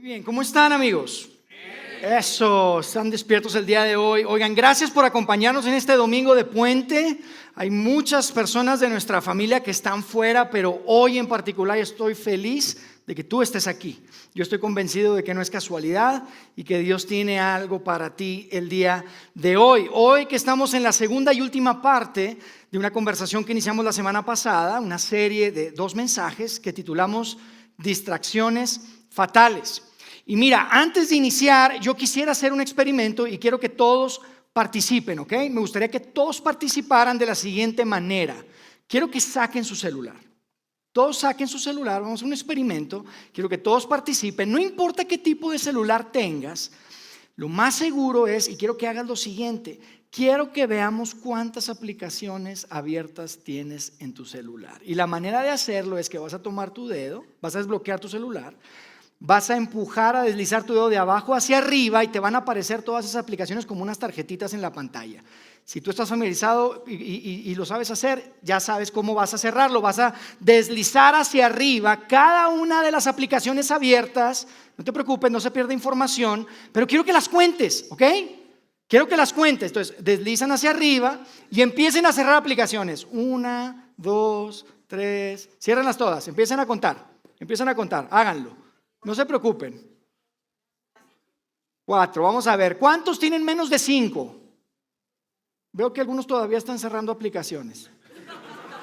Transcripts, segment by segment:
Bien, ¿cómo están, amigos? Eso, están despiertos el día de hoy. Oigan, gracias por acompañarnos en este domingo de puente. Hay muchas personas de nuestra familia que están fuera, pero hoy en particular estoy feliz de que tú estés aquí. Yo estoy convencido de que no es casualidad y que Dios tiene algo para ti el día de hoy. Hoy que estamos en la segunda y última parte de una conversación que iniciamos la semana pasada, una serie de 2 mensajes que titulamos Distracciones Fatales. Y mira, antes de iniciar, yo quisiera hacer un experimento y quiero que todos participen, ¿ok? Me gustaría que todos participaran de la siguiente manera. Quiero que saquen su celular. Todos saquen su celular, vamos a hacer un experimento. Quiero que todos participen, no importa qué tipo de celular tengas. Lo más seguro es, y quiero que hagas lo siguiente, quiero que veamos cuántas aplicaciones abiertas tienes en tu celular. Y la manera de hacerlo es que vas a tomar tu dedo, vas a desbloquear tu celular, vas a empujar, a deslizar tu dedo de abajo hacia arriba y te van a aparecer todas esas aplicaciones como unas tarjetitas en la pantalla. Si tú estás familiarizado y lo sabes hacer, ya sabes cómo vas a cerrarlo. Vas a deslizar hacia arriba cada una de las aplicaciones abiertas. No te preocupes, no se pierde información, pero quiero que las cuentes, ¿ok? Quiero que las cuentes. Entonces, deslizan hacia arriba y empiecen a cerrar aplicaciones. 1, 2, 3, ciérrenlas todas, empiecen a contar, háganlo. No se preocupen. 4, vamos a ver. ¿Cuántos tienen menos de 5? Veo que algunos todavía están cerrando aplicaciones,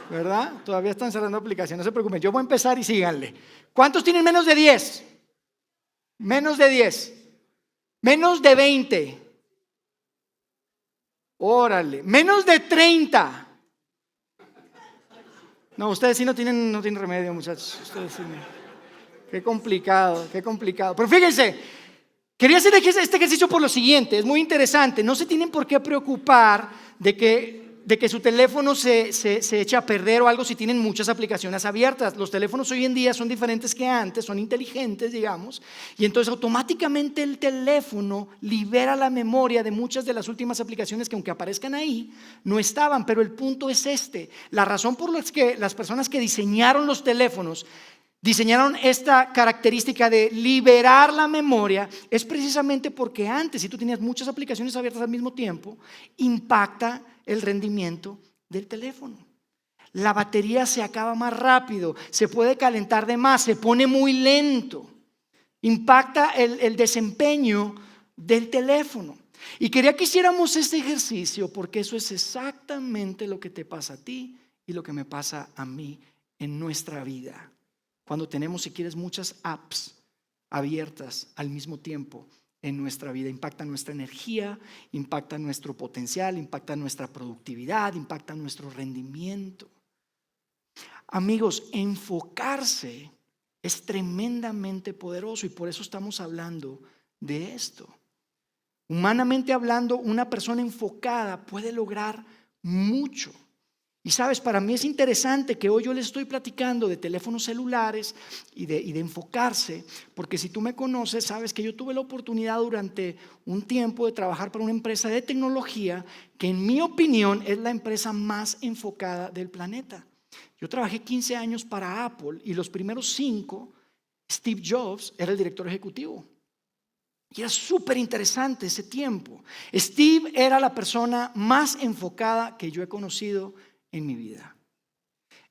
¿verdad? Todavía están cerrando aplicaciones, no se preocupen. Yo voy a empezar y síganle. ¿Cuántos tienen menos de 10? Menos de 10. Menos de 20. Órale. Menos de 30. No, ustedes sí no tienen remedio, muchachos. Ustedes sí no. Qué complicado. Pero fíjense, quería hacer este ejercicio por lo siguiente, es muy interesante. No se tienen por qué preocupar de que su teléfono se eche a perder o algo si tienen muchas aplicaciones abiertas. Los teléfonos hoy en día son diferentes que antes, son inteligentes, digamos, y entonces automáticamente el teléfono libera la memoria de muchas de las últimas aplicaciones que, aunque aparezcan ahí, no estaban. Pero el punto es este: la razón por la que las personas que diseñaron los teléfonos diseñaron esta característica de liberar la memoria es precisamente porque antes, si tú tenías muchas aplicaciones abiertas al mismo tiempo, impacta el rendimiento del teléfono. La batería se acaba más rápido, se puede calentar de más, se pone muy lento, impacta el desempeño del teléfono. Y quería que hiciéramos este ejercicio porque eso es exactamente lo que te pasa a ti y lo que me pasa a mí en nuestra vida. Cuando tenemos, si quieres, muchas apps abiertas al mismo tiempo en nuestra vida, impacta nuestra energía, impacta nuestro potencial, impacta nuestra productividad, impacta nuestro rendimiento. Amigos, enfocarse es tremendamente poderoso y por eso estamos hablando de esto. Humanamente hablando, una persona enfocada puede lograr mucho. Y sabes, para mí es interesante que hoy yo les estoy platicando de teléfonos celulares y de enfocarse, porque si tú me conoces, sabes que yo tuve la oportunidad durante un tiempo de trabajar para una empresa de tecnología que, en mi opinión, es la empresa más enfocada del planeta. Yo trabajé 15 años para Apple y los primeros 5, Steve Jobs era el director ejecutivo. Y era súper interesante ese tiempo. Steve era la persona más enfocada que yo he conocido en mi vida.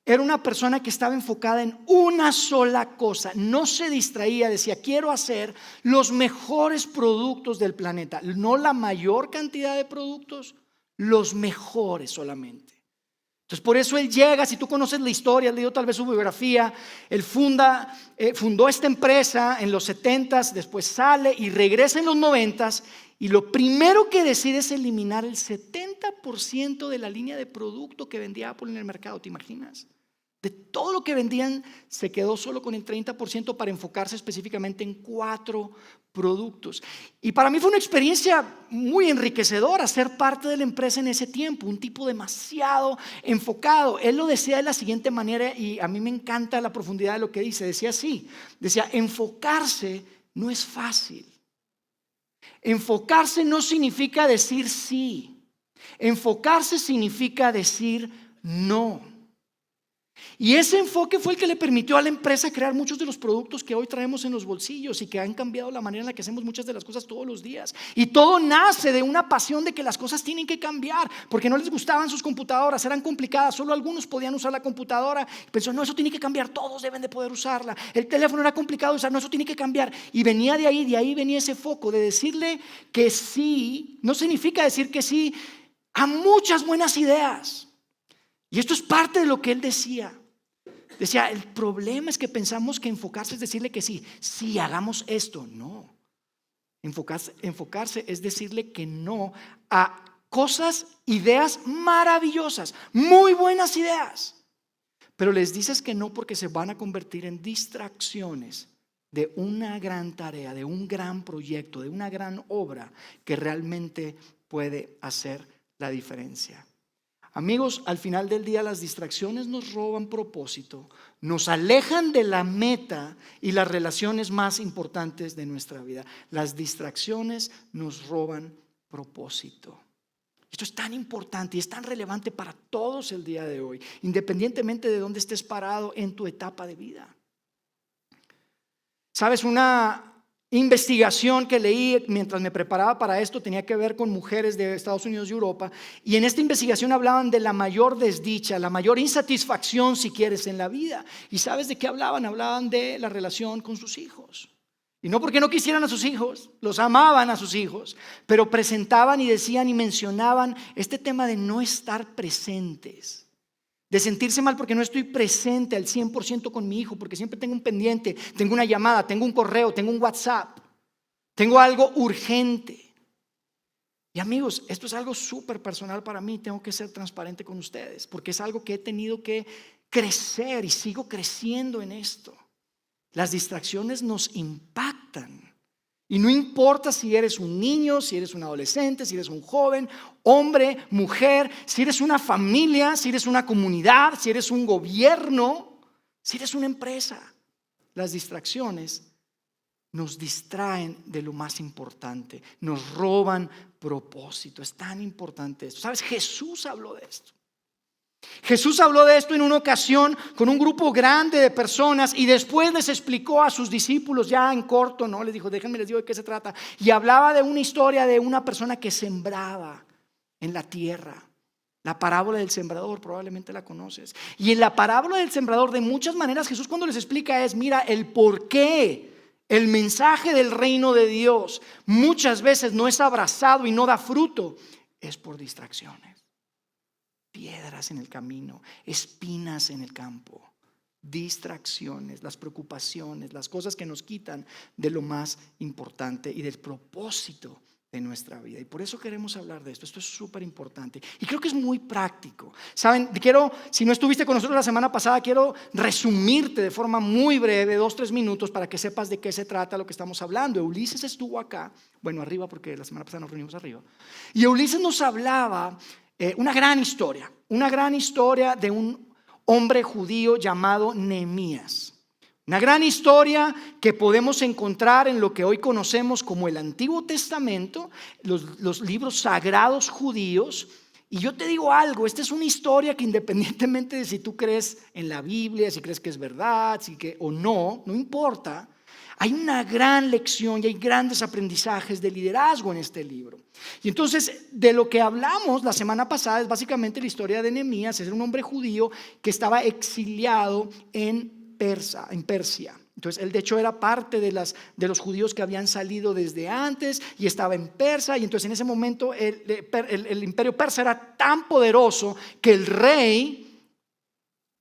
Era una persona que estaba enfocada en una sola cosa, no se distraía, decía: quiero hacer los mejores productos del planeta, no la mayor cantidad de productos, los mejores solamente. Entonces, por eso él llega, si tú conoces la historia, has leído tal vez su biografía, él fundó esta empresa en los 70s, después sale y regresa en los 90s, y lo primero que decide es eliminar el 70% de la línea de producto que vendía Apple en el mercado. ¿Te imaginas? De todo lo que vendían, se quedó solo con el 30% para enfocarse específicamente en 4 productos. Y para mí fue una experiencia muy enriquecedora ser parte de la empresa en ese tiempo, un tipo demasiado enfocado. Él lo decía de la siguiente manera y a mí me encanta la profundidad de lo que dice. Decía así, enfocarse no es fácil. Enfocarse no significa decir sí. Enfocarse significa decir no. Y ese enfoque fue el que le permitió a la empresa crear muchos de los productos que hoy traemos en los bolsillos y que han cambiado la manera en la que hacemos muchas de las cosas todos los días. Y todo nace de una pasión de que las cosas tienen que cambiar, porque no les gustaban sus computadoras, eran complicadas, solo algunos podían usar la computadora. Pensó, no, eso tiene que cambiar, todos deben de poder usarla. El teléfono era complicado de usar, no, eso tiene que cambiar. Y venía de ahí venía ese foco de decirle que sí, no significa decir que sí a muchas buenas ideas. Y esto es parte de lo que él decía. Decía, el problema es que pensamos que enfocarse es decirle que sí, sí, hagamos esto. No, enfocarse es decirle que no a cosas, ideas maravillosas, muy buenas ideas. Pero les dices que no porque se van a convertir en distracciones de una gran tarea, de un gran proyecto, de una gran obra que realmente puede hacer la diferencia. Amigos, al final del día las distracciones nos roban propósito, nos alejan de la meta y las relaciones más importantes de nuestra vida. Las distracciones nos roban propósito. Esto es tan importante y es tan relevante para todos el día de hoy, independientemente de dónde estés parado en tu etapa de vida. ¿Sabes? Una investigación que leí mientras me preparaba para esto tenía que ver con mujeres de Estados Unidos y Europa, y en esta investigación hablaban de la mayor desdicha, la mayor insatisfacción, si quieres, en la vida. ¿Y sabes de qué hablaban? Hablaban de la relación con sus hijos. Y no porque no quisieran a sus hijos, los amaban a sus hijos, pero presentaban y decían y mencionaban este tema de no estar presentes. De sentirse mal porque no estoy presente al 100% con mi hijo, porque siempre tengo un pendiente, tengo una llamada, tengo un correo, tengo un WhatsApp, tengo algo urgente. Y amigos, esto es algo súper personal para mí, tengo que ser transparente con ustedes, porque es algo que he tenido que crecer y sigo creciendo en esto. Las distracciones nos impactan. Y no importa si eres un niño, si eres un adolescente, si eres un joven, hombre, mujer, si eres una familia, si eres una comunidad, si eres un gobierno, si eres una empresa. Las distracciones nos distraen de lo más importante, nos roban propósito. Es tan importante esto. ¿Sabes? Jesús habló de esto. Jesús habló de esto en una ocasión con un grupo grande de personas y después les explicó a sus discípulos ya en corto, ¿no? Les dijo, déjenme les digo de qué se trata. Y hablaba de una historia de una persona que sembraba en la tierra. La parábola del sembrador, probablemente la conoces. Y en la parábola del sembrador, de muchas maneras, Jesús cuando les explica es, mira, el por qué el mensaje del reino de Dios muchas veces no es abrazado y no da fruto, es por distracciones. Piedras en el camino, espinas en el campo, distracciones, las preocupaciones, las cosas que nos quitan de lo más importante y del propósito de nuestra vida. Y por eso queremos hablar de esto. Esto es súper importante y creo que es muy práctico. Saben, si no estuviste con nosotros la semana pasada, quiero resumirte de forma muy breve, 2-3 minutos, para que sepas de qué se trata lo que estamos hablando. Ulises estuvo acá, bueno, arriba, porque la semana pasada nos reunimos arriba, y Ulises nos hablaba una gran historia de un hombre judío llamado Nehemías. Una gran historia que podemos encontrar en lo que hoy conocemos como el Antiguo Testamento, los libros sagrados judíos. Y yo te digo algo, esta es una historia que independientemente de si tú crees en la Biblia, si crees que es verdad, o no importa. Hay una gran lección y hay grandes aprendizajes de liderazgo en este libro. Y entonces, de lo que hablamos la semana pasada es básicamente la historia de Nehemías. Es un hombre judío que estaba exiliado en Persia. Entonces, él de hecho era parte de los judíos que habían salido desde antes y estaba en Persia. Y entonces en ese momento el imperio persa era tan poderoso que el rey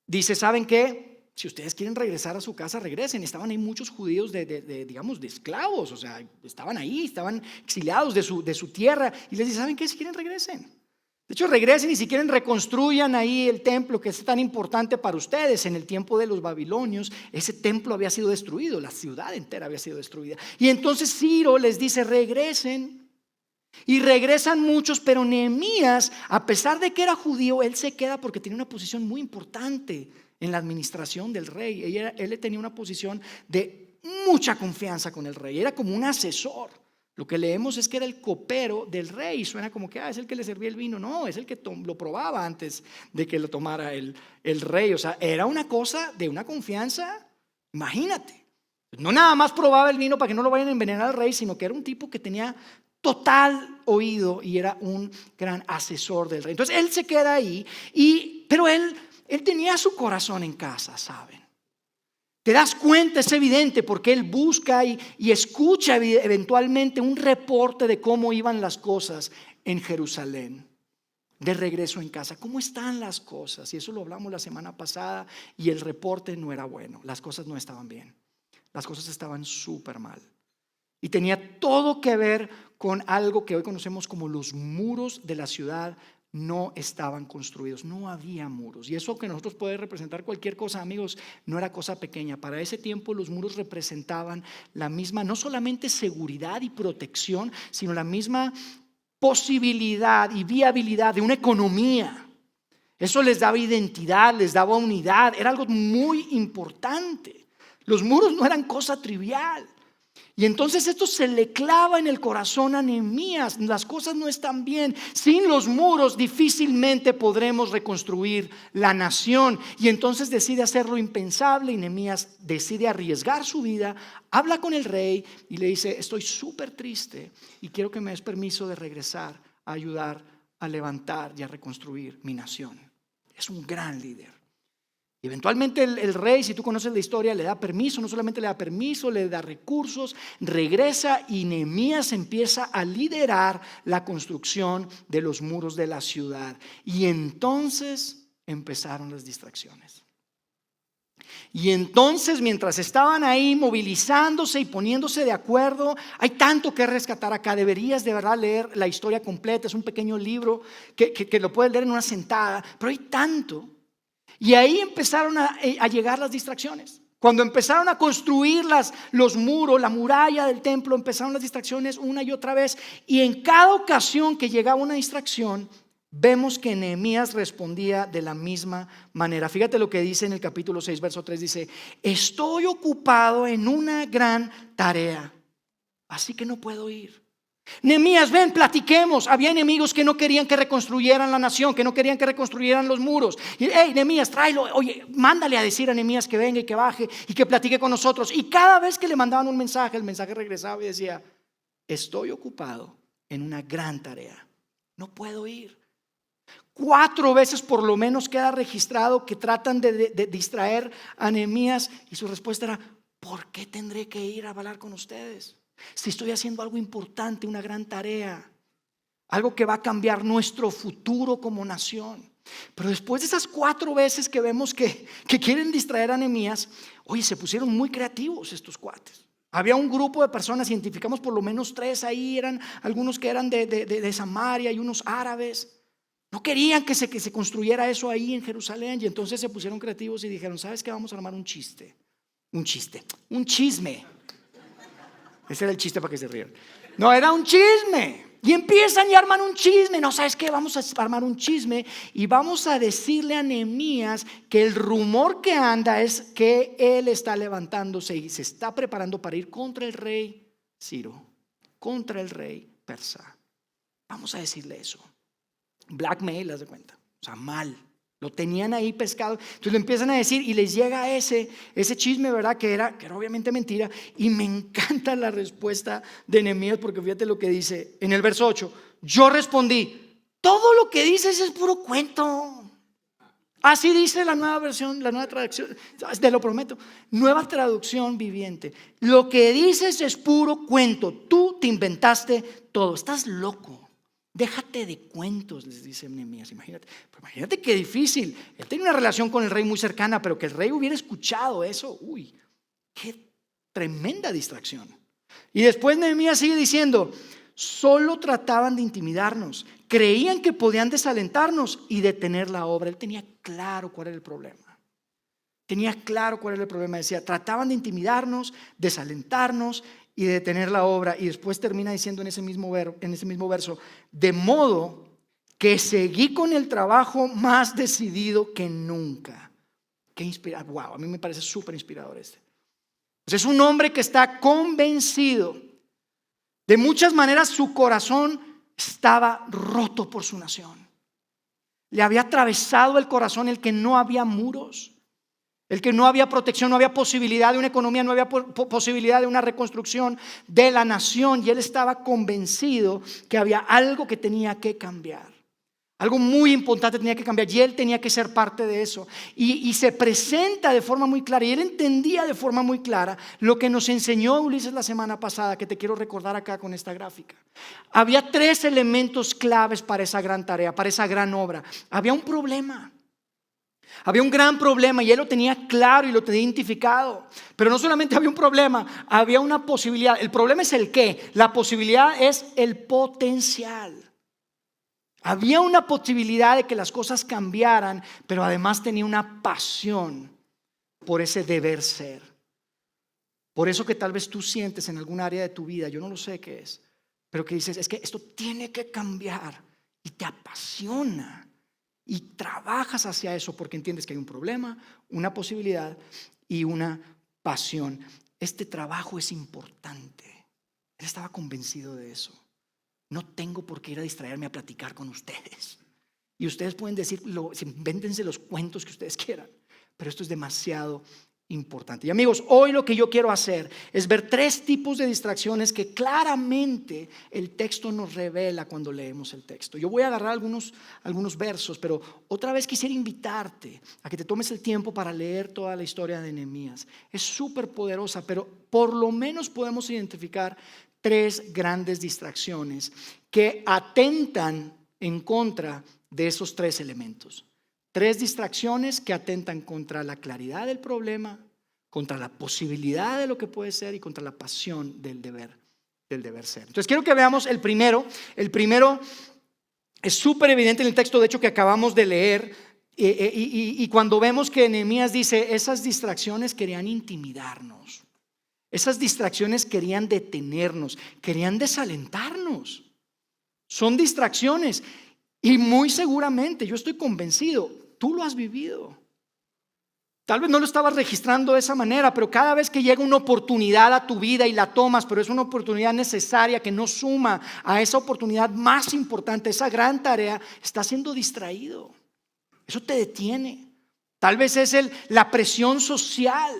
dice, ¿saben qué? Si ustedes quieren regresar a su casa, regresen. Estaban ahí muchos judíos digamos, de esclavos, o sea, estaban ahí, estaban exiliados de su tierra. Y les dice, ¿saben qué? Si quieren, regresen. De hecho, regresen y si quieren reconstruyan ahí el templo que es tan importante para ustedes. En el tiempo de los babilonios, ese templo había sido destruido, la ciudad entera había sido destruida. Y entonces Ciro les dice, regresen. Y regresan muchos, pero Nehemías, a pesar de que era judío, él se queda porque tiene una posición muy importante en la administración del rey. Él tenía una posición de mucha confianza con el rey, era como un asesor. Lo que leemos es que era el copero del rey. Suena como que es el que le servía el vino. No, es el que lo probaba antes de que lo tomara el rey. O sea, era una cosa de una confianza. Imagínate. No nada más probaba el vino para que no lo vayan a envenenar al rey, sino que era un tipo que tenía total oído y era un gran asesor del rey. Entonces él se queda ahí, pero él tenía su corazón en casa, ¿saben? Te das cuenta, es evidente, porque él busca y escucha eventualmente un reporte de cómo iban las cosas en Jerusalén. De regreso en casa, ¿cómo están las cosas? Y eso lo hablamos la semana pasada y el reporte no era bueno, las cosas no estaban bien, las cosas estaban súper mal. Y tenía todo que ver con algo que hoy conocemos como los muros de la ciudad. No estaban construidos, no había muros. Y eso que nosotros puede representar cualquier cosa, amigos, no era cosa pequeña. Para ese tiempo los muros representaban la misma, no solamente seguridad y protección, sino la misma posibilidad y viabilidad de una economía. Eso les daba identidad, les daba unidad, era algo muy importante. Los muros no eran cosa trivial. Y entonces esto se le clava en el corazón a Nehemías. Las cosas no están bien. Sin los muros difícilmente podremos reconstruir la nación. Y entonces decide hacer lo impensable y Nehemías decide arriesgar su vida. Habla con el rey y le dice: estoy súper triste y quiero que me des permiso de regresar a ayudar a levantar y a reconstruir mi nación. Es un gran líder. Y eventualmente el rey, si tú conoces la historia, le da permiso. No solamente le da permiso, le da recursos, regresa y Nehemías empieza a liderar la construcción de los muros de la ciudad. Y entonces empezaron las distracciones. Y entonces, mientras estaban ahí movilizándose y poniéndose de acuerdo, hay tanto que rescatar acá. Deberías de verdad leer la historia completa. Es un pequeño libro que lo puedes leer en una sentada, pero hay tanto. Y ahí empezaron a llegar las distracciones. Cuando empezaron a construir los muros, la muralla del templo, empezaron las distracciones una y otra vez. Y en cada ocasión que llegaba una distracción, vemos que Nehemías respondía de la misma manera. Fíjate lo que dice en el capítulo 6, verso 3. Dice: estoy ocupado en una gran tarea, así que no puedo ir. Nehemías, ven, platiquemos. Había enemigos que no querían que reconstruyeran la nación, que no querían que reconstruyeran los muros. Y hey, Nehemías, tráelo. Oye, mándale a decir a Nehemías que venga y que baje y que platique con nosotros. Y cada vez que le mandaban un mensaje, el mensaje regresaba y decía: estoy ocupado en una gran tarea, no puedo ir. 4 veces por lo menos queda registrado que tratan de distraer a Nehemías y su respuesta era: ¿por qué tendré que ir a hablar con ustedes? Si estoy haciendo algo importante, una gran tarea, algo que va a cambiar nuestro futuro como nación. Pero después de esas 4 veces que vemos que quieren distraer a Nehemías, oye, se pusieron muy creativos estos cuates. Había un grupo de personas, identificamos por lo menos 3 ahí, eran algunos que eran de Samaria y unos árabes. No querían que se construyera eso ahí en Jerusalén, y entonces se pusieron creativos y dijeron: ¿sabes qué? Vamos a armar un chisme. Ese era el chiste para que se rían. No, era un chisme. Y empiezan y arman un chisme. No, ¿sabes qué? Vamos a armar un chisme y vamos a decirle a Nehemías que el rumor que anda es que él está levantándose y se está preparando para ir contra el rey Ciro, contra el rey persa. Vamos a decirle eso. Blackmail, haz de cuenta. O sea, mal. Lo tenían ahí pescado. Entonces le empiezan a decir y les llega ese chisme, ¿verdad? Que era obviamente mentira. Y me encanta la respuesta de Nehemías, porque fíjate lo que dice en el verso 8. Yo respondí: todo lo que dices es puro cuento. Así dice la nueva versión, la nueva traducción. Te lo prometo. Nueva traducción viviente. Lo que dices es puro cuento. Tú te inventaste todo. Estás loco. Déjate de cuentos, les dice Nehemías. Imagínate qué difícil. Él tenía una relación con el rey muy cercana, pero que el rey hubiera escuchado eso. Uy, qué tremenda distracción. Y después Nehemías sigue diciendo: solo trataban de intimidarnos, creían que podían desalentarnos y detener la obra. Él tenía claro cuál era el problema. Decía: trataban de intimidarnos, desalentarnos y de detener la obra. Y después termina diciendo en ese mismo verso: de modo que seguí con el trabajo más decidido que nunca. Qué inspirador. Wow, a mí me parece súper inspirador este. Pues es un hombre que está convencido De muchas maneras su corazón estaba roto por su nación. Le había atravesado el corazón el que no había muros, el que no había protección, no había posibilidad de una economía, no había posibilidad de una reconstrucción de la nación. Y él estaba convencido que había algo que tenía que cambiar. Algo muy importante tenía que cambiar y él tenía que ser parte de eso. Y se presenta de forma muy clara y él entendía de forma muy clara lo que nos enseñó Ulises la semana pasada, que te quiero recordar acá con esta gráfica. Había 3 elementos claves para esa gran tarea, para esa gran obra. Había un problema. Había un gran problema y él lo tenía claro y lo tenía identificado. Pero no solamente había un problema, había una posibilidad. El problema es el qué, la posibilidad es el potencial. Había una posibilidad de que las cosas cambiaran, pero además tenía una pasión por ese deber ser. Por eso que tal vez tú sientes en algún área de tu vida, yo no lo sé qué es, pero que dices, es que esto tiene que cambiar y te apasiona y trabajas hacia eso porque entiendes que hay un problema, una posibilidad y una pasión. Este trabajo es importante. Él estaba convencido de eso. No tengo por qué ir a distraerme a platicar con ustedes. Y ustedes pueden decir, invéntense los cuentos que ustedes quieran, pero esto es demasiado importante. Y amigos, hoy lo que yo quiero hacer es ver 3 tipos de distracciones que claramente el texto nos revela cuando leemos el texto. Yo voy a agarrar algunos versos, pero otra vez quisiera invitarte a que te tomes el tiempo para leer toda la historia de Nehemías. Es súper poderosa, pero por lo menos podemos identificar 3 grandes distracciones que atentan en contra de esos 3 elementos. 3 distracciones que atentan contra la claridad del problema, contra la posibilidad de lo que puede ser y contra la pasión del deber ser. Entonces quiero que veamos el primero. El primero es súper evidente en el texto, de hecho, que acabamos de leer. Y cuando vemos que Nehemías dice, esas distracciones querían intimidarnos. Esas distracciones querían detenernos, querían desalentarnos. Son distracciones y muy seguramente, yo estoy convencido, tú lo has vivido. Tal vez no lo estabas registrando de esa manera, pero cada vez que llega una oportunidad a tu vida y la tomas, pero es una oportunidad necesaria que no suma a esa oportunidad más importante, esa gran tarea, estás siendo distraído. Eso te detiene. Tal vez es la presión social.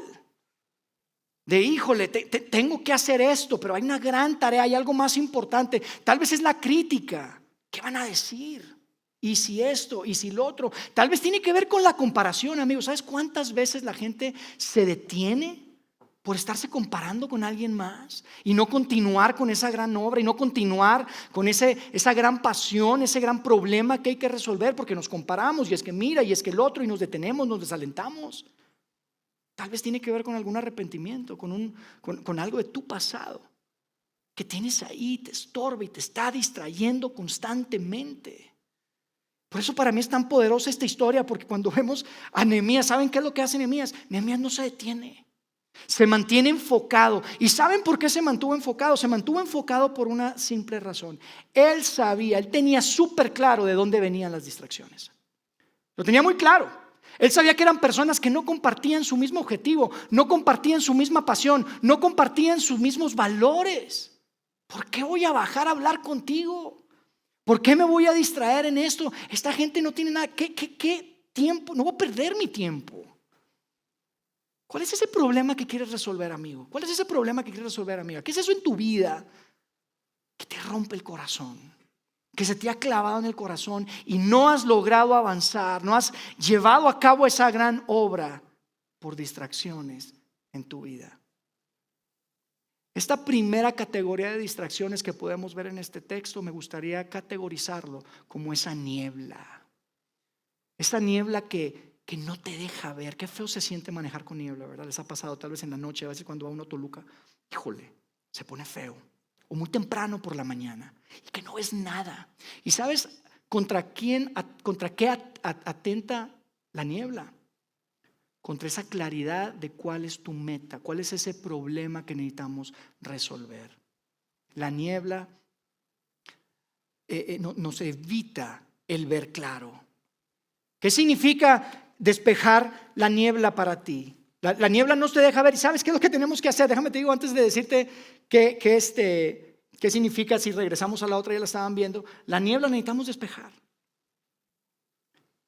De híjole, tengo que hacer esto, pero hay una gran tarea, hay algo más importante. Tal vez es la crítica. ¿Qué van a decir? ¿Y si esto? ¿Y si lo otro? Tal vez tiene que ver con la comparación, amigos. ¿Sabes cuántas veces la gente se detiene por estarse comparando con alguien más y no continuar con esa gran obra y no continuar con esa gran pasión, ese gran problema que hay que resolver porque nos comparamos y es que mira y es que el otro y nos detenemos, nos desalentamos? Tal vez tiene que ver con algún arrepentimiento, con algo de tu pasado que tienes ahí, te estorba y te está distrayendo constantemente. Por eso para mí es tan poderosa esta historia, porque cuando vemos a Nehemías, ¿saben qué es lo que hace Nehemías? Nehemías no se detiene, se mantiene enfocado. ¿Y saben por qué se mantuvo enfocado? Se mantuvo enfocado por una simple razón. Él sabía, él tenía súper claro de dónde venían las distracciones. Lo tenía muy claro. Él sabía que eran personas que no compartían su mismo objetivo, no compartían su misma pasión, no compartían sus mismos valores. ¿Por qué voy a bajar a hablar contigo? ¿Por qué me voy a distraer en esto? Esta gente no tiene nada. ¿Qué tiempo? No voy a perder mi tiempo. ¿Cuál es ese problema que quieres resolver, amigo? ¿Cuál es ese problema que quieres resolver, amiga? ¿Qué es eso en tu vida que te rompe el corazón? Que se te ha clavado en el corazón y no has logrado avanzar, no has llevado a cabo esa gran obra por distracciones en tu vida. Esta primera categoría de distracciones que podemos ver en este texto, me gustaría categorizarlo como esa niebla. Esa niebla que no te deja ver. Qué feo se siente manejar con niebla, ¿verdad? Les ha pasado tal vez en la noche, a veces cuando va uno a Toluca, híjole, se pone feo. O muy temprano por la mañana y que no ves nada. ¿Y sabes contra qué atenta la niebla? Contra esa claridad de cuál es tu meta, cuál es ese problema que necesitamos resolver. La niebla nos evita el ver claro. ¿Qué significa despejar la niebla para ti? La niebla no te deja ver. ¿Y sabes qué es lo que tenemos que hacer? Déjame te digo antes de decirte que ¿Qué significa si regresamos a la otra? Ya la estaban viendo. La niebla necesitamos despejar.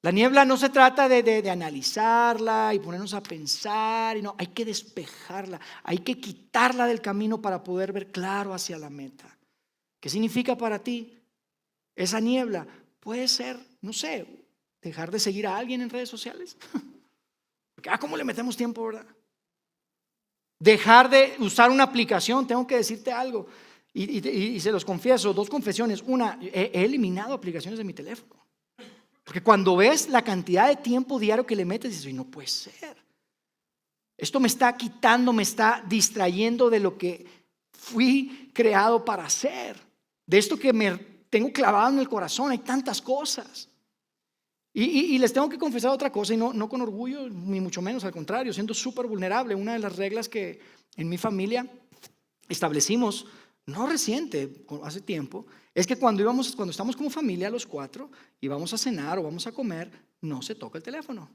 La niebla no se trata de analizarla y ponernos a pensar, y no, hay que despejarla, hay que quitarla del camino para poder ver claro hacia la meta. ¿Qué significa para ti esa niebla? Puede ser, no sé, dejar de seguir a alguien en redes sociales. Porque, ¿cómo le metemos tiempo, verdad? Dejar de usar una aplicación. Tengo que decirte algo y se los confieso, 2 confesiones. Una, he eliminado aplicaciones de mi teléfono. Porque cuando ves la cantidad de tiempo diario que le metes, dices, no puede ser. Esto me está quitando, me está distrayendo de lo que fui creado para hacer. De esto que me tengo clavado en el corazón. Hay tantas cosas. Y les tengo que confesar otra cosa, y no con orgullo, ni mucho menos, al contrario, siendo súper vulnerable. Una de las reglas que en mi familia establecimos, no reciente, hace tiempo, es que cuando estamos como familia los 4 y vamos a cenar o vamos a comer, no se toca el teléfono.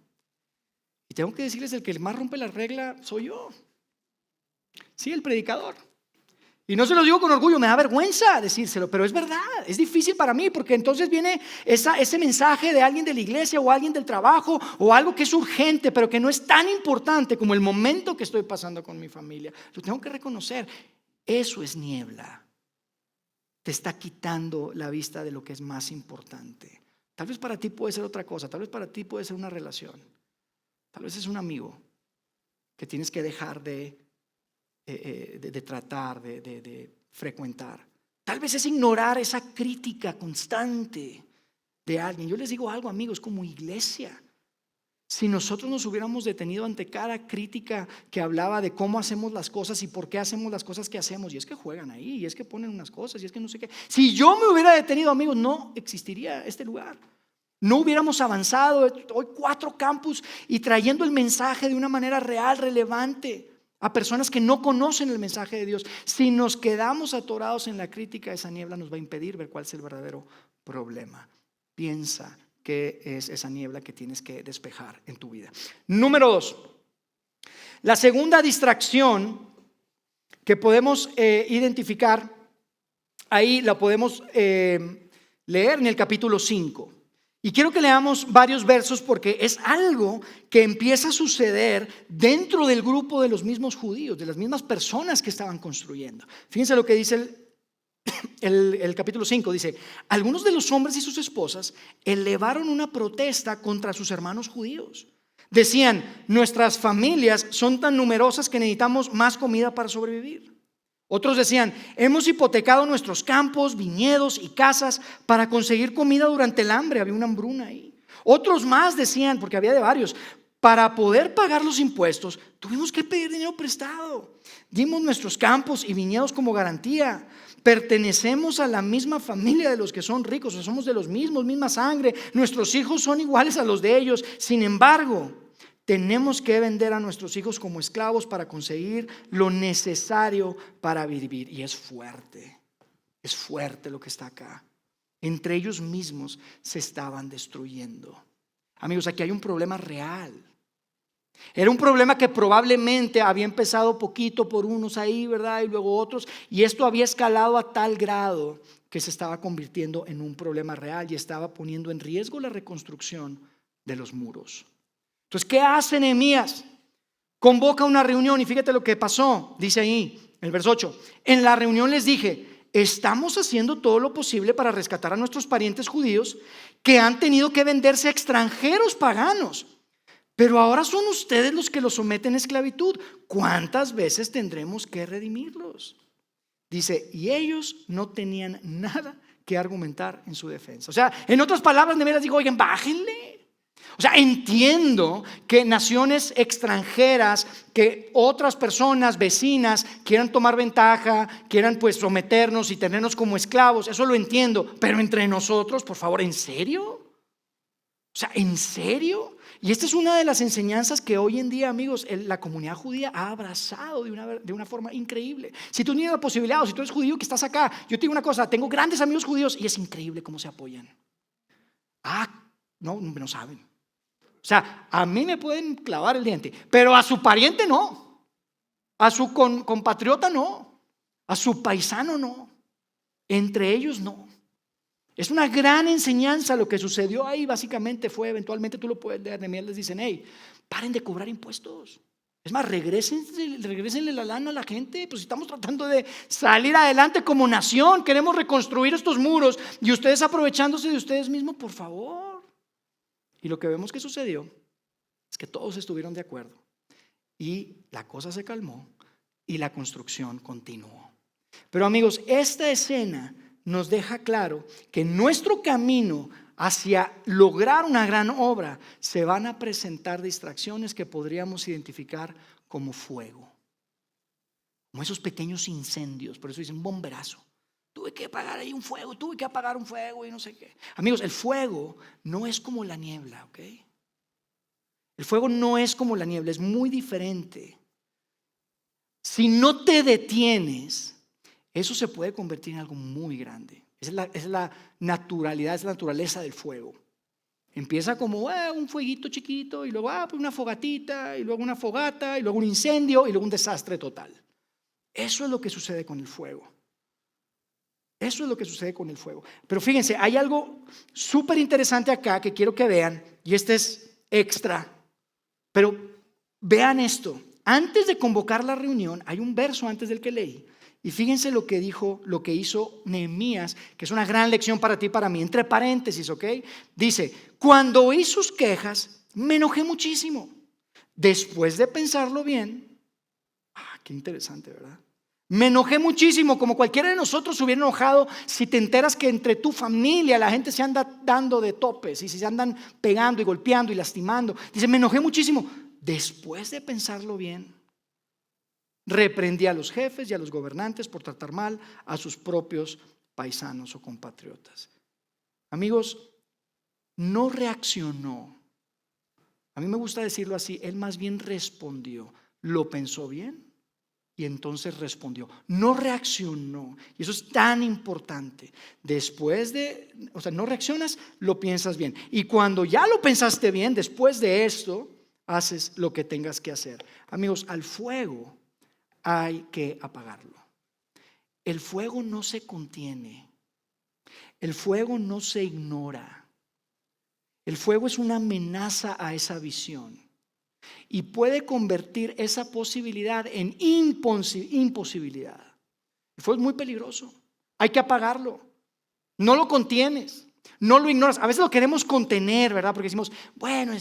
Y tengo que decirles, el que más rompe la regla soy yo. Sí, el predicador. Y no se lo digo con orgullo, me da vergüenza decírselo, pero es verdad, es difícil para mí, porque entonces viene ese mensaje de alguien de la iglesia o alguien del trabajo o algo que es urgente, pero que no es tan importante como el momento que estoy pasando con mi familia. Lo tengo que reconocer, eso es niebla. Te está quitando la vista de lo que es más importante. Tal vez para ti puede ser otra cosa, tal vez para ti puede ser una relación, tal vez es un amigo que tienes que dejar de tratar, de frecuentar. Tal vez es ignorar esa crítica constante de alguien. Yo les digo algo, amigos, como iglesia, si nosotros nos hubiéramos detenido ante cada crítica que hablaba de cómo hacemos las cosas y por qué hacemos las cosas que hacemos, y es que juegan ahí, y es que ponen unas cosas, y es que no sé qué, si yo me hubiera detenido, amigos, no existiría este lugar. No hubiéramos avanzado hoy 4 campus y trayendo el mensaje de una manera real, relevante a personas que no conocen el mensaje de Dios. Si nos quedamos atorados en la crítica, esa niebla nos va a impedir ver cuál es el verdadero problema. Piensa qué es esa niebla que tienes que despejar en tu vida. Número 2, la segunda distracción que podemos identificar, ahí la podemos leer en el capítulo 5. Y quiero que leamos varios versos porque es algo que empieza a suceder dentro del grupo de los mismos judíos, de las mismas personas que estaban construyendo. Fíjense lo que dice el capítulo 5, dice: algunos de los hombres y sus esposas elevaron una protesta contra sus hermanos judíos. Decían: nuestras familias son tan numerosas que necesitamos más comida para sobrevivir. Otros decían: hemos hipotecado nuestros campos, viñedos y casas para conseguir comida durante el hambre. Había una hambruna ahí. Otros más decían, porque había de varios: para poder pagar los impuestos tuvimos que pedir dinero prestado. Dimos nuestros campos y viñedos como garantía. Pertenecemos a la misma familia de los que son ricos, o sea, somos de los mismos, misma sangre. Nuestros hijos son iguales a los de ellos. Sin embargo, tenemos que vender a nuestros hijos como esclavos para conseguir lo necesario para vivir. Y es fuerte lo que está acá. Entre ellos mismos se estaban destruyendo. Amigos, aquí hay un problema real. Era un problema que probablemente había empezado poquito por unos ahí, ¿verdad? Y luego otros. Y esto había escalado a tal grado que se estaba convirtiendo en un problema real y estaba poniendo en riesgo la reconstrucción de los muros. Entonces, ¿qué hace Nehemías? Convoca una reunión y fíjate lo que pasó. Dice ahí, en el verso 8: en la reunión les dije: estamos haciendo todo lo posible para rescatar a nuestros parientes judíos que han tenido que venderse a extranjeros paganos, pero ahora son ustedes los que los someten a esclavitud. ¿Cuántas veces tendremos que redimirlos? Dice, y ellos no tenían nada que argumentar en su defensa. O sea, en otras palabras, Nehemías dijo: oigan, bájenle. O sea, entiendo que naciones extranjeras, que otras personas vecinas quieran tomar ventaja, quieran pues someternos y tenernos como esclavos, eso lo entiendo, pero entre nosotros, por favor, ¿en serio? O sea, ¿en serio? Y esta es una de las enseñanzas que hoy en día, amigos, la comunidad judía ha abrazado de una forma increíble. Si tú tienes la posibilidad, o si tú eres judío que estás acá, yo te digo una cosa: tengo grandes amigos judíos y es increíble cómo se apoyan. No saben. O sea, a mí me pueden clavar el diente, pero a su pariente no, a su compatriota no, a su paisano no. Entre ellos no. Es una gran enseñanza lo que sucedió ahí. Básicamente fue, eventualmente tú lo puedes leer, Nehemías les dicen, hey, paren de cobrar impuestos. Es más, regrésenle la lana a la gente. Pues estamos tratando de salir adelante como nación. Queremos reconstruir estos muros y ustedes aprovechándose de ustedes mismos, por favor. Y lo que vemos que sucedió es que todos estuvieron de acuerdo y la cosa se calmó y la construcción continuó. Pero amigos, esta escena nos deja claro que en nuestro camino hacia lograr una gran obra se van a presentar distracciones que podríamos identificar como fuego, como esos pequeños incendios. Por eso dicen bomberazo. Tuve que apagar ahí un fuego, tuve que apagar un fuego y no sé qué. Amigos, el fuego no es como la niebla, ¿ok? El fuego no es como la niebla, es muy diferente. Si no te detienes, eso se puede convertir en algo muy grande. Es la naturalidad, es la naturaleza del fuego. Empieza como un fueguito chiquito y luego pues una fogatita y luego una fogata y luego un incendio y luego un desastre total. Eso es lo que sucede con el fuego. Eso es lo que sucede con el fuego. Pero fíjense, hay algo súper interesante acá que quiero que vean y este es extra. Pero vean esto. Antes de convocar la reunión, hay un verso antes del que leí. Y fíjense lo que dijo, lo que hizo Nehemías, que es una gran lección para ti y para mí, entre paréntesis, ¿ok? Dice, cuando oí sus quejas, me enojé muchísimo. Después de pensarlo bien, qué interesante, ¿verdad? Me enojé muchísimo, como cualquiera de nosotros se hubiera enojado si te enteras que entre tu familia la gente se anda dando de topes y se andan pegando y golpeando y lastimando. Dice, me enojé muchísimo. Después de pensarlo bien, reprendí a los jefes y a los gobernantes por tratar mal a sus propios paisanos o compatriotas. Amigos, no reaccionó. A mí me gusta decirlo así, él más bien respondió. Lo pensó bien y entonces respondió. No reaccionó. Y eso es tan importante. No reaccionas, lo piensas bien. Y cuando ya lo pensaste bien, después de esto, haces lo que tengas que hacer. Amigos, al fuego hay que apagarlo. El fuego no se contiene. El fuego no se ignora. El fuego es una amenaza a esa visión y puede convertir esa posibilidad en imposibilidad. El fuego es muy peligroso. Hay que apagarlo. No lo contienes, no lo ignoras. A veces lo queremos contener, ¿verdad? Porque decimos, bueno,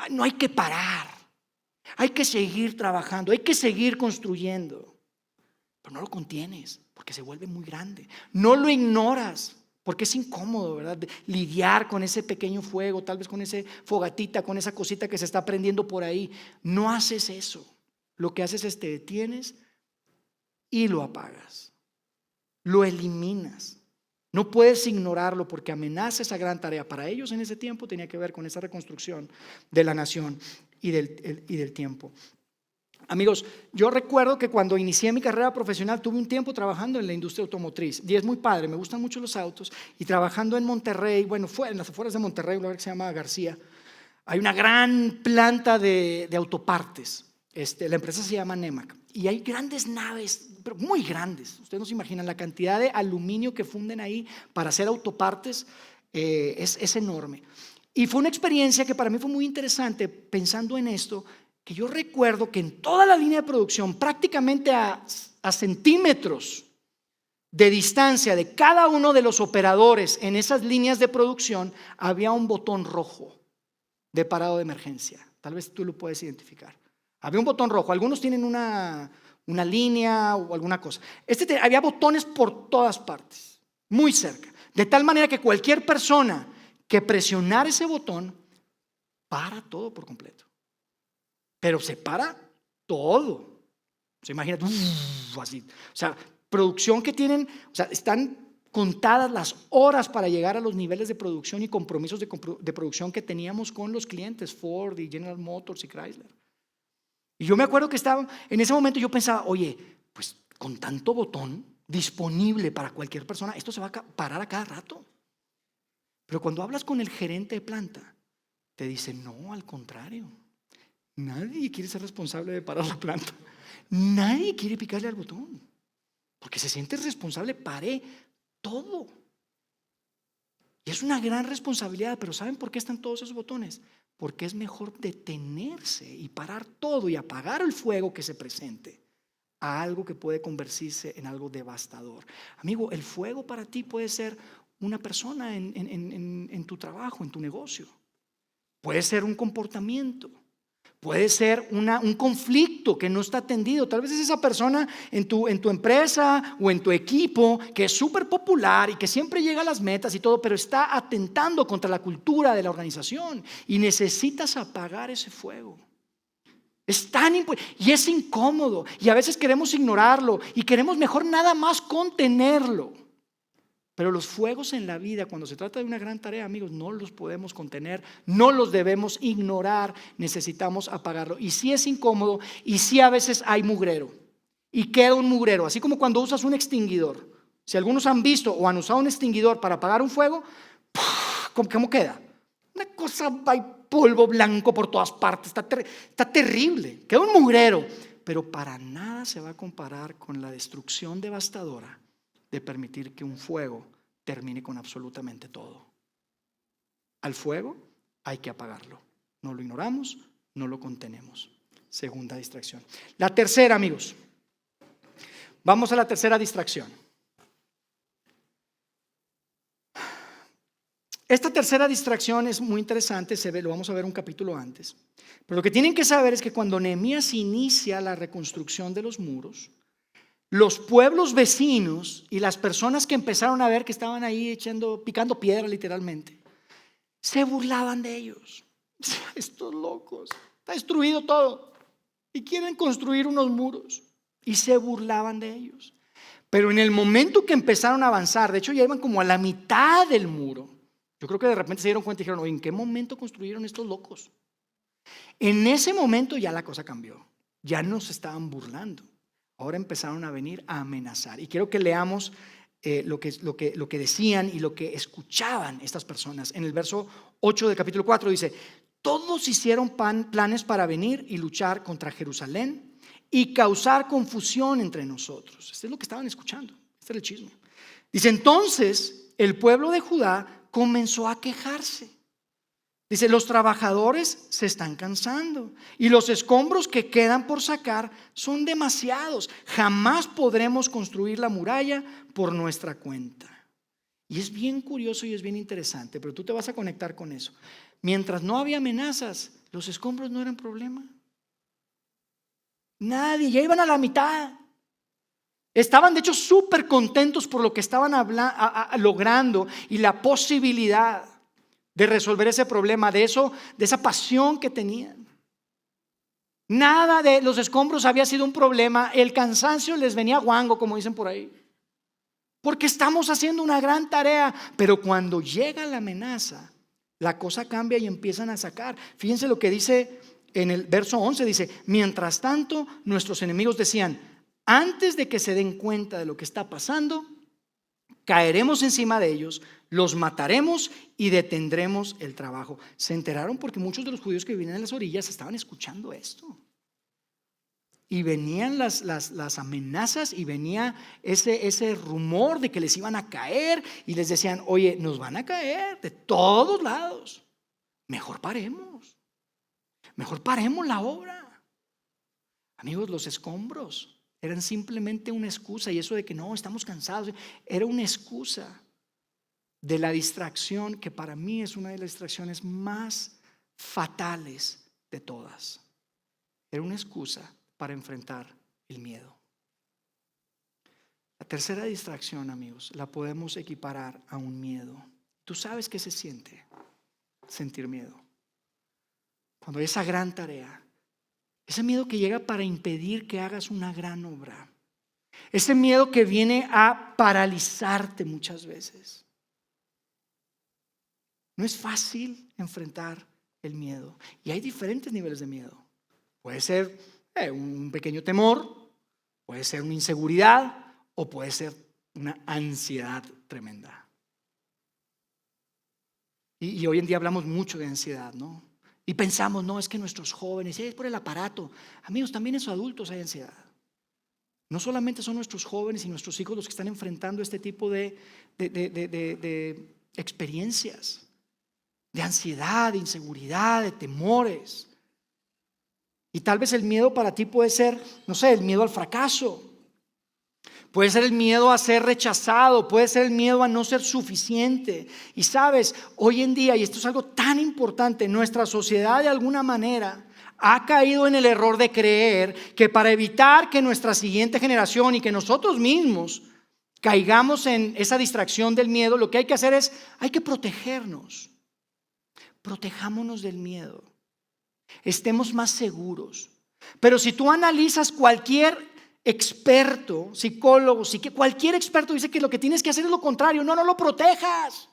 no hay que parar. Hay que seguir trabajando, hay que seguir construyendo. Pero no lo contienes porque se vuelve muy grande. No lo ignoras porque es incómodo, ¿verdad? Lidiar con ese pequeño fuego, tal vez con esa fogatita, con esa cosita que se está prendiendo por ahí. No haces eso. Lo que haces es te detienes y lo apagas. Lo eliminas. No puedes ignorarlo porque amenaza esa gran tarea. Para ellos en ese tiempo tenía que ver con esa reconstrucción de la nación y del tiempo. Amigos, yo recuerdo que cuando inicié mi carrera profesional tuve un tiempo trabajando en la industria automotriz y es muy padre, me gustan mucho los autos y trabajando en Monterrey, fue en las afueras de Monterrey, un lugar que se llama García, hay una gran planta de autopartes, la empresa se llama Nemac y hay grandes naves, pero muy grandes, ustedes no se imaginan la cantidad de aluminio que funden ahí para hacer autopartes, es enorme. Y fue una experiencia que para mí fue muy interesante pensando en esto, que yo recuerdo que en toda la línea de producción, prácticamente a centímetros de distancia de cada uno de los operadores en esas líneas de producción, había un botón rojo de parado de emergencia. Tal vez tú lo puedes identificar. Había un botón rojo. Algunos tienen una línea o alguna cosa. Había botones por todas partes, muy cerca. De tal manera que cualquier persona que presionara ese botón, para todo por completo. Pero se para todo. Se imagina, así. O sea, producción que tienen, están contadas las horas para llegar a los niveles de producción y compromisos de producción que teníamos con los clientes, Ford y General Motors y Chrysler. Y yo me acuerdo que en ese momento yo pensaba, oye, pues con tanto botón disponible para cualquier persona, esto se va a parar a cada rato. Pero cuando hablas con el gerente de planta, te dice, no, al contrario. Nadie quiere ser responsable de parar la planta. Nadie quiere picarle al botón. Porque se siente responsable, paré todo. Y es una gran responsabilidad, pero ¿saben por qué están todos esos botones? Porque es mejor detenerse y parar todo y apagar el fuego que se presente a algo que puede convertirse en algo devastador. Amigo, el fuego para ti puede ser una persona en tu trabajo, en tu negocio. Puede ser un comportamiento. Puede ser un conflicto que no está atendido. Tal vez es esa persona en tu empresa o en tu equipo que es súper popular y que siempre llega a las metas y todo, pero está atentando contra la cultura de la organización y necesitas apagar ese fuego. Es tan y es incómodo y a veces queremos ignorarlo y queremos mejor nada más contenerlo. Pero los fuegos en la vida, cuando se trata de una gran tarea, amigos, no los podemos contener, no los debemos ignorar, necesitamos apagarlo. Y sí es incómodo y sí a veces hay mugrero y queda un mugrero, así como cuando usas un extinguidor. Si algunos han visto o han usado un extinguidor para apagar un fuego, ¿cómo queda? Una cosa, hay polvo blanco por todas partes, está terrible, queda un mugrero, pero para nada se va a comparar con la destrucción devastadora de permitir que un fuego termine con absolutamente todo. Al fuego hay que apagarlo. No lo ignoramos, no lo contenemos. Segunda distracción. La tercera, amigos. Vamos a la tercera distracción. Esta tercera distracción es muy interesante, lo vamos a ver un capítulo antes. Pero lo que tienen que saber es que cuando Nehemías inicia la reconstrucción de los muros, los pueblos vecinos y las personas que empezaron a ver que estaban ahí picando piedra literalmente, se burlaban de ellos. Estos locos, está destruido todo y quieren construir unos muros, y se burlaban de ellos. Pero en el momento que empezaron a avanzar, de hecho ya iban como a la mitad del muro, yo creo que de repente se dieron cuenta y dijeron: oye, ¿en qué momento construyeron estos locos? En ese momento ya la cosa cambió, ya no se estaban burlando. Ahora empezaron a venir a amenazar. Y quiero que leamos lo que decían y lo que escuchaban estas personas. En el verso 8 del capítulo 4 dice: todos hicieron planes para venir y luchar contra Jerusalén y causar confusión entre nosotros. Esto es lo que estaban escuchando. Este era el chisme. Dice: entonces el pueblo de Judá comenzó a quejarse. Dice: los trabajadores se están cansando y los escombros que quedan por sacar son demasiados. Jamás podremos construir la muralla por nuestra cuenta. Y es bien curioso y es bien interesante, pero tú te vas a conectar con eso. Mientras no había amenazas, los escombros no eran problema. Nadie, ya iban a la mitad. Estaban de hecho súper contentos por lo que estaban logrando y la posibilidad de resolver ese problema, de esa pasión que tenían. Nada de los escombros había sido un problema. El cansancio les venía guango, como dicen por ahí, porque estamos haciendo una gran tarea. Pero cuando llega la amenaza, la cosa cambia y empiezan a sacar. Fíjense lo que dice en el verso 11, dice: mientras tanto nuestros enemigos decían: antes de que se den cuenta de lo que está pasando, caeremos encima de ellos, los mataremos y detendremos el trabajo. Se enteraron porque muchos de los judíos que vivían en las orillas estaban escuchando esto. Y venían las amenazas y venía ese rumor de que les iban a caer, y les decían: oye, nos van a caer de todos lados. Mejor paremos la obra. Amigos, los escombros eran simplemente una excusa, y eso de que no, estamos cansados, era una excusa de la distracción que para mí es una de las distracciones más fatales de todas. Era una excusa para enfrentar el miedo. La tercera distracción, amigos, la podemos equiparar a un miedo. ¿Tú sabes qué se siente? Sentir miedo. Cuando hay esa gran tarea, ese miedo que llega para impedir que hagas una gran obra. Ese miedo que viene a paralizarte muchas veces. No es fácil enfrentar el miedo. Y hay diferentes niveles de miedo. Puede ser un pequeño temor, puede ser una inseguridad, o puede ser una ansiedad tremenda. Y hoy en día hablamos mucho de ansiedad, ¿no? Y pensamos: no, es que nuestros jóvenes, es por el aparato. Amigos, también en sus adultos hay ansiedad. No solamente son nuestros jóvenes y nuestros hijos los que están enfrentando este tipo de experiencias, de ansiedad, de inseguridad, de temores. Y tal vez el miedo para ti puede ser, no sé, el miedo al fracaso. Puede ser el miedo a ser rechazado, puede ser el miedo a no ser suficiente. Y sabes, hoy en día, y esto es algo tan importante, nuestra sociedad de alguna manera ha caído en el error de creer que para evitar que nuestra siguiente generación y que nosotros mismos caigamos en esa distracción del miedo, lo que hay que hacer es, hay que protegernos. Protejámonos del miedo. Estemos más seguros. Pero si tú analizas cualquier experto, psicólogo, cualquier experto dice que lo que tienes que hacer es lo contrario. No lo protejas.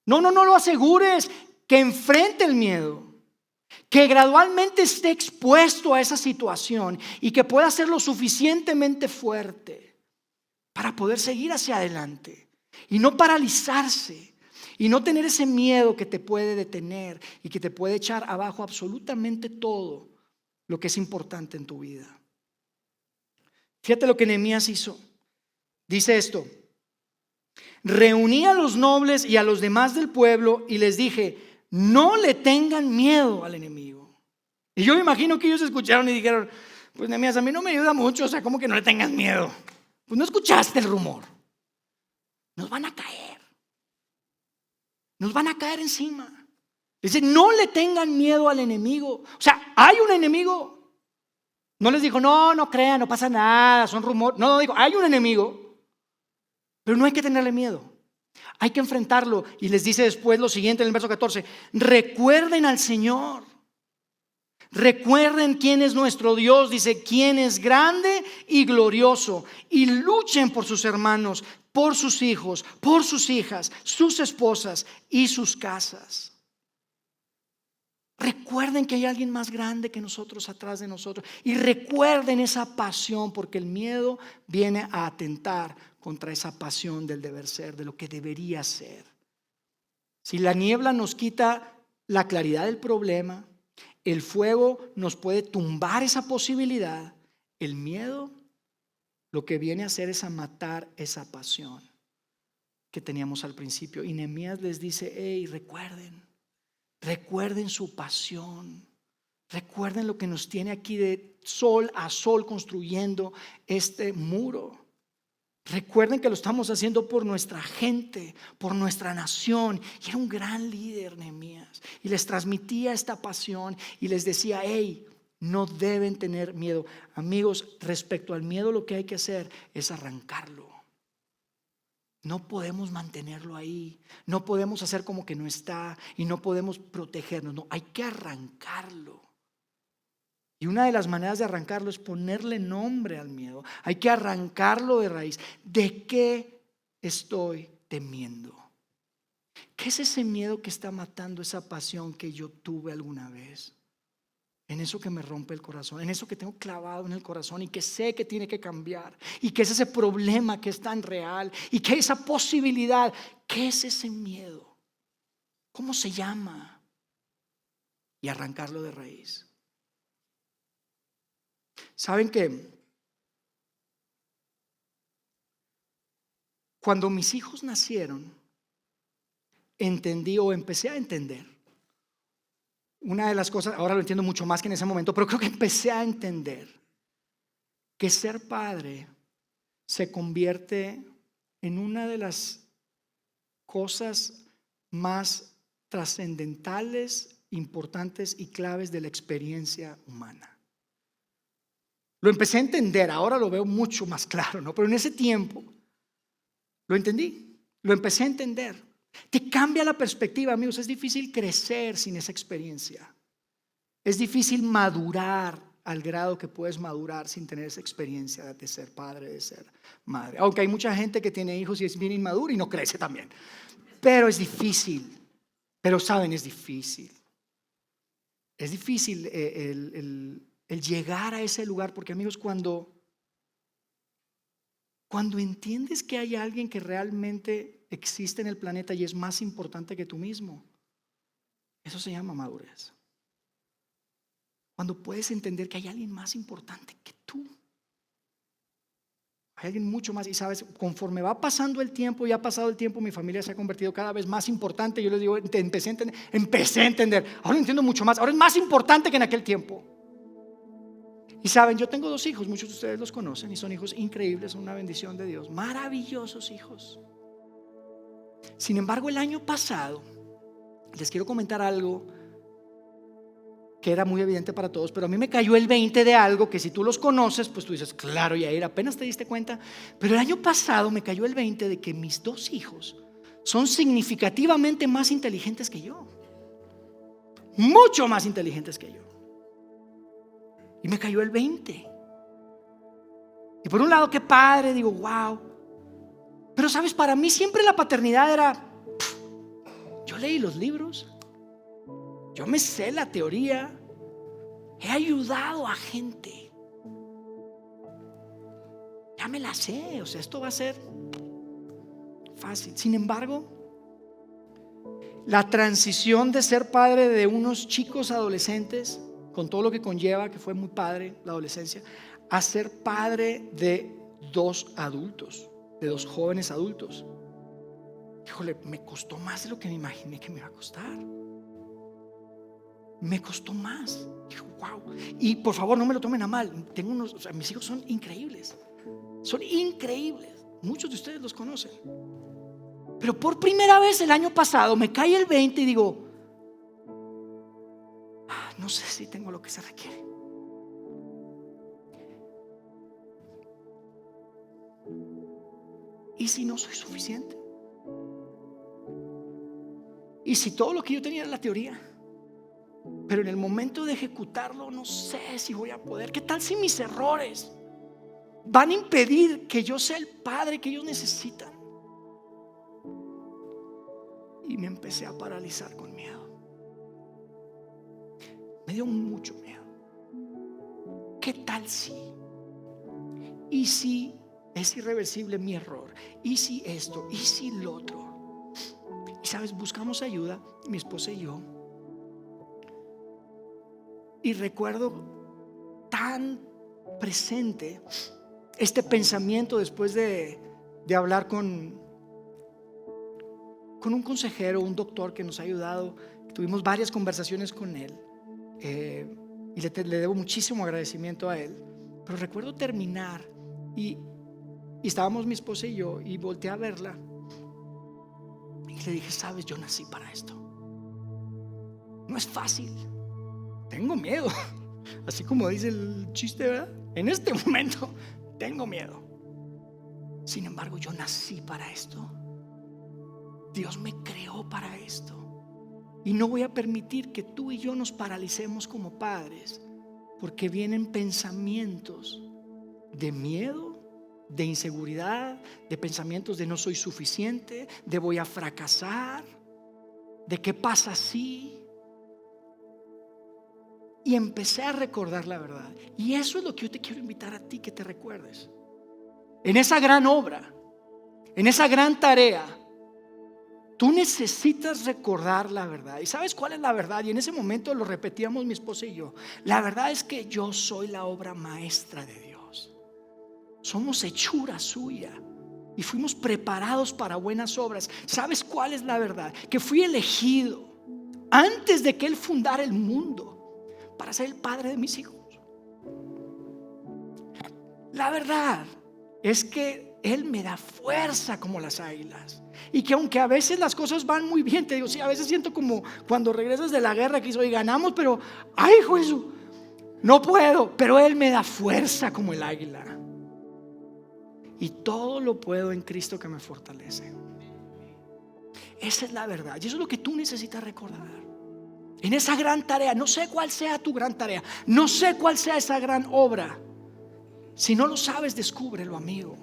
No lo asegures. Que enfrente el miedo. Que gradualmente esté expuesto a esa situación y que pueda ser lo suficientemente fuerte para poder seguir hacia adelante y no paralizarse y no tener ese miedo que te puede detener y que te puede echar abajo absolutamente todo lo que es importante en tu vida. Fíjate lo que Nehemías hizo. Dice esto: reuní a los nobles y a los demás del pueblo y les dije, no le tengan miedo al enemigo. Y yo me imagino que ellos escucharon y dijeron, pues Nehemías, a mí no me ayuda mucho, o sea, ¿cómo que no le tengas miedo? Pues no escuchaste el rumor. Nos van a caer. Nos van a caer encima. Dice, no le tengan miedo al enemigo. O sea, hay un enemigo. No les dijo, no crean, no pasa nada, son rumores. No, dijo, hay un enemigo, pero no hay que tenerle miedo. Hay que enfrentarlo. Y les dice después lo siguiente en el verso 14, recuerden al Señor. Recuerden quién es nuestro Dios, dice, quién es grande y glorioso, y luchen por sus hermanos, por sus hijos, por sus hijas, sus esposas y sus casas. Recuerden que hay alguien más grande que nosotros atrás de nosotros, y recuerden esa pasión, porque el miedo viene a atentar contra esa pasión del deber ser, de lo que debería ser. Si la niebla nos quita la claridad del problema, el fuego nos puede tumbar esa posibilidad. El miedo lo que viene a hacer es a matar esa pasión que teníamos al principio. Y Nehemías les dice, hey, recuerden su pasión. Recuerden lo que nos tiene aquí de sol a sol construyendo este muro. Recuerden que lo estamos haciendo por nuestra gente, por nuestra nación. Y era un gran líder, Nehemías. Y les transmitía esta pasión y les decía, hey, no deben tener miedo. Amigos, respecto al miedo, lo que hay que hacer es arrancarlo. No podemos mantenerlo ahí. No podemos hacer como que no está y no podemos protegernos. No, hay que arrancarlo. Y una de las maneras de arrancarlo es ponerle nombre al miedo. Hay que arrancarlo de raíz. ¿De qué estoy temiendo? ¿Qué es ese miedo que está matando esa pasión que yo tuve alguna vez? En eso que me rompe el corazón, en eso que tengo clavado en el corazón y que sé que tiene que cambiar, y que es ese problema que es tan real, y que esa posibilidad, ¿qué es ese miedo? ¿Cómo se llama? Y arrancarlo de raíz. ¿Saben qué? Cuando mis hijos nacieron, entendí o empecé a entender. Una de las cosas, ahora lo entiendo mucho más que en ese momento, pero creo que empecé a entender que ser padre se convierte en una de las cosas más trascendentales, importantes y claves de la experiencia humana. Lo empecé a entender, ahora lo veo mucho más claro, ¿no? Pero en ese tiempo lo entendí, lo empecé a entender. Te cambia la perspectiva, amigos. Es difícil crecer sin esa experiencia. Es difícil madurar al grado que puedes madurar sin tener esa experiencia de ser padre, de ser madre. Aunque hay mucha gente que tiene hijos y es bien inmadura y no crece también. Pero es difícil. Pero saben, es difícil. Es difícil el llegar a ese lugar, porque amigos, cuando entiendes que hay alguien que realmente existe en el planeta y es más importante que tú mismo, eso se llama madurez. Cuando puedes entender que hay alguien más importante que tú, hay alguien mucho más. Y sabes, conforme va pasando el tiempo, y ha pasado el tiempo, mi familia se ha convertido cada vez más importante. Yo les digo, empecé a entender, ahora lo entiendo mucho más, ahora es más importante que en aquel tiempo. Y saben, yo tengo 2 hijos, muchos de ustedes los conocen y son hijos increíbles, son una bendición de Dios, maravillosos hijos. Sin embargo, el año pasado, les quiero comentar algo que era muy evidente para todos, pero a mí me cayó el 20 de algo que si tú los conoces, pues tú dices, claro, Yair, apenas te diste cuenta. Pero el año pasado me cayó el 20 de que mis 2 hijos son significativamente más inteligentes que yo, mucho más inteligentes que yo. Y me cayó el 20. Y por un lado, qué padre, digo, wow. Pero sabes, para mí siempre la paternidad era, yo leí los libros, yo me sé la teoría, he ayudado a gente, ya me la sé, o sea, esto va a ser fácil. Sin embargo, la transición de ser padre de unos chicos adolescentes, con todo lo que conlleva, que fue muy padre la adolescencia, a ser padre de 2 adultos, de 2 jóvenes adultos, híjole, me costó más de lo que me imaginé que me iba a costar. Me costó más. Dijo, wow. Y por favor, no me lo tomen a mal. Tengo unos, o sea, mis hijos son increíbles. Son increíbles. Muchos de ustedes los conocen. Pero por primera vez el año pasado me cae el 20 y digo, no sé si tengo lo que se requiere. ¿Y si no soy suficiente? ¿Y si todo lo que yo tenía era la teoría, pero en el momento de ejecutarlo no sé si voy a poder? ¿Qué tal si mis errores van a impedir que yo sea el padre que ellos necesitan? Y me empecé a paralizar con miedo. Me dio mucho miedo. ¿Qué tal si? ¿Y si es irreversible mi error? ¿Y si esto? ¿Y si lo otro? Y sabes, buscamos ayuda, mi esposa y yo. Y recuerdo tan presente este pensamiento después de hablar con un consejero, un doctor que nos ha ayudado. Tuvimos varias conversaciones con él, y le debo muchísimo agradecimiento a él. Pero recuerdo terminar y estábamos mi esposa y yo, y volteé a verla y le dije, sabes, yo nací para esto. No es fácil, tengo miedo, así como dice el chiste, ¿verdad? En este momento tengo miedo. Sin embargo, yo nací para esto. Dios me creó para esto. Y no voy a permitir que tú y yo nos paralicemos como padres, porque vienen pensamientos de miedo, de inseguridad, de pensamientos de no soy suficiente, de voy a fracasar, de qué pasa si. Y empecé a recordar la verdad. Y eso es lo que yo te quiero invitar a ti, que te recuerdes. En esa gran obra, en esa gran tarea, tú necesitas recordar la verdad. ¿Y sabes cuál es la verdad? Y en ese momento lo repetíamos mi esposa y yo. La verdad es que yo soy la obra maestra de Dios. Somos hechura suya y fuimos preparados para buenas obras. ¿Sabes cuál es la verdad? Que fui elegido antes de que Él fundara el mundo para ser el padre de mis hijos. La verdad es que Él me da fuerza como las águilas. Y que aunque a veces las cosas van muy bien, te digo, sí, a veces siento como cuando regresas de la guerra que hoy ganamos, pero ay, Jesús, no puedo. Pero Él me da fuerza como el águila. Y todo lo puedo en Cristo que me fortalece. Esa es la verdad. Y eso es lo que tú necesitas recordar. En esa gran tarea, no sé cuál sea tu gran tarea, no sé cuál sea esa gran obra. Si no lo sabes, descúbrelo, amigo.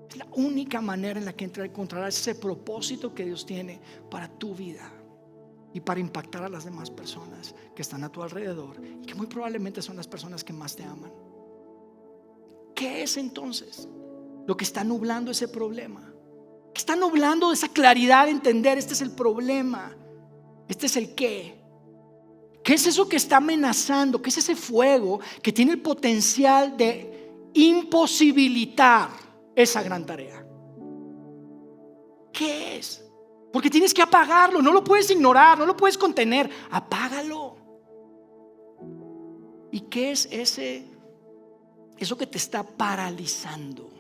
Es la única manera en la que encontrarás ese propósito que Dios tiene para tu vida y para impactar a las demás personas que están a tu alrededor y que muy probablemente son las personas que más te aman. ¿Qué es entonces lo que está nublando ese problema? ¿Qué está nublando esa claridad de entender? Este es el problema, este es el qué. ¿Qué es eso que está amenazando? ¿Qué es ese fuego que tiene el potencial de imposibilitar esa gran tarea? ¿Qué es? Porque tienes que apagarlo, no lo puedes ignorar, no lo puedes contener, apágalo. ¿Y qué es eso que te está paralizando?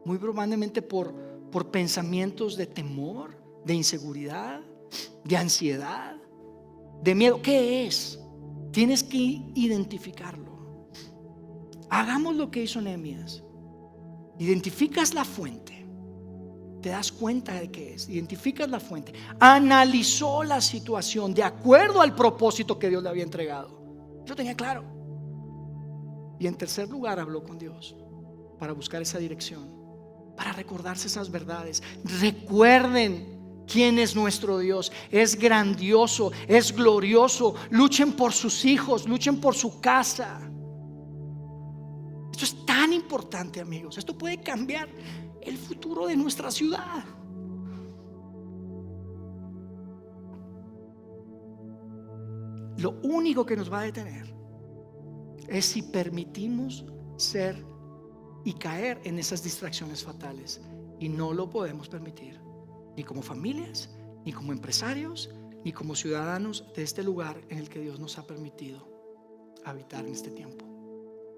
Muy probablemente por pensamientos de temor, de inseguridad, de ansiedad, de miedo. ¿Qué es? Tienes que identificarlo. Hagamos lo que hizo Nehemías. Identificas la fuente, te das cuenta de qué es, identificas la fuente, analizó la situación de acuerdo al propósito que Dios le había entregado. Lo tenía claro. Y en tercer lugar, habló con Dios para buscar esa dirección, para recordarse esas verdades. Recuerden quién es nuestro Dios. Es grandioso, es glorioso. Luchen por sus hijos, luchen por su casa. Esto es tan importante, amigos. Esto puede cambiar el futuro de nuestra ciudad. Lo único que nos va a detener es si permitimos ser y caer en esas distracciones fatales. Y no lo podemos permitir, ni como familias, ni como empresarios, ni como ciudadanos de este lugar en el que Dios nos ha permitido habitar en este tiempo.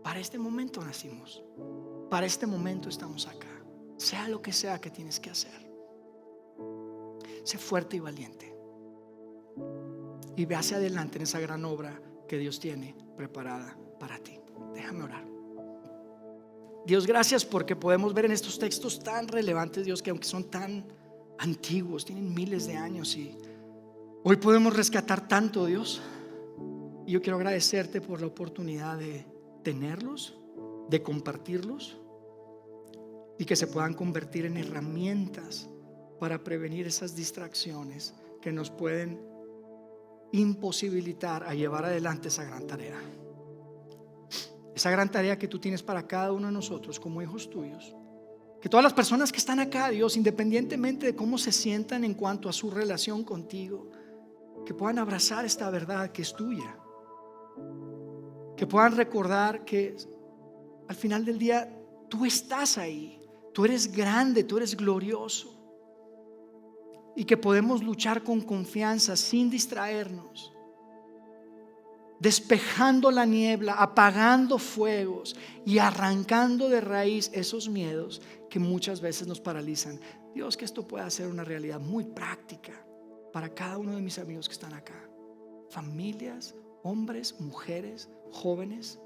Para este momento nacimos, para este momento estamos acá. Sea lo que sea que tienes que hacer, sé fuerte y valiente y ve hacia adelante en esa gran obra que Dios tiene preparada para ti. Déjame orar. Dios, gracias porque podemos ver en estos textos tan relevantes, Dios, que aunque son tan antiguos, tienen miles de años, y hoy podemos rescatar tanto, Dios. Y yo quiero agradecerte por la oportunidad de tenerlos, de compartirlos, y que se puedan convertir en herramientas para prevenir esas distracciones que nos pueden imposibilitar a llevar adelante esa gran tarea. Esa gran tarea que tú tienes para cada uno de nosotros como hijos tuyos. Que todas las personas que están acá, Dios, independientemente de cómo se sientan en cuanto a su relación contigo, que puedan abrazar esta verdad que es tuya. Que puedan recordar que al final del día tú estás ahí. Tú eres grande, tú eres glorioso. Y que podemos luchar con confianza sin distraernos, despejando la niebla, apagando fuegos y arrancando de raíz esos miedos que muchas veces nos paralizan. Dios, que esto pueda ser una realidad muy práctica para cada uno de mis amigos que están acá. Familias, hombres, mujeres, jóvenes.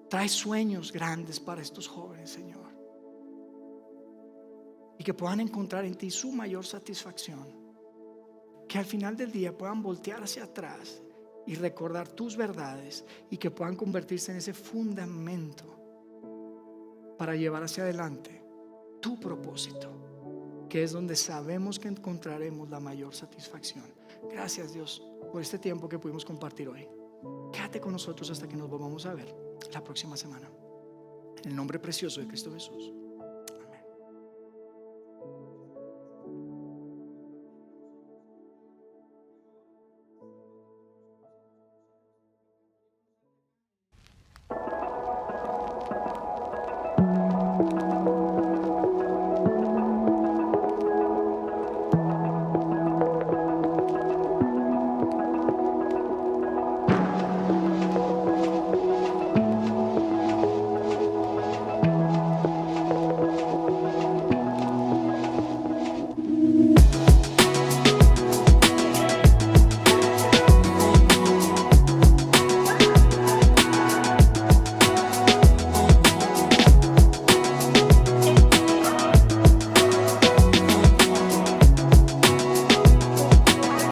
Trae sueños grandes para estos jóvenes, Señor. Y que puedan encontrar en ti su mayor satisfacción. Que al final del día puedan voltear hacia atrás y recordar tus verdades, y que puedan convertirse en ese fundamento para llevar hacia adelante tu propósito, que es donde sabemos que encontraremos la mayor satisfacción. Gracias, Dios, por este tiempo que pudimos compartir hoy. Quédate con nosotros hasta que nos volvamos a ver la próxima semana. En el nombre precioso de Cristo Jesús.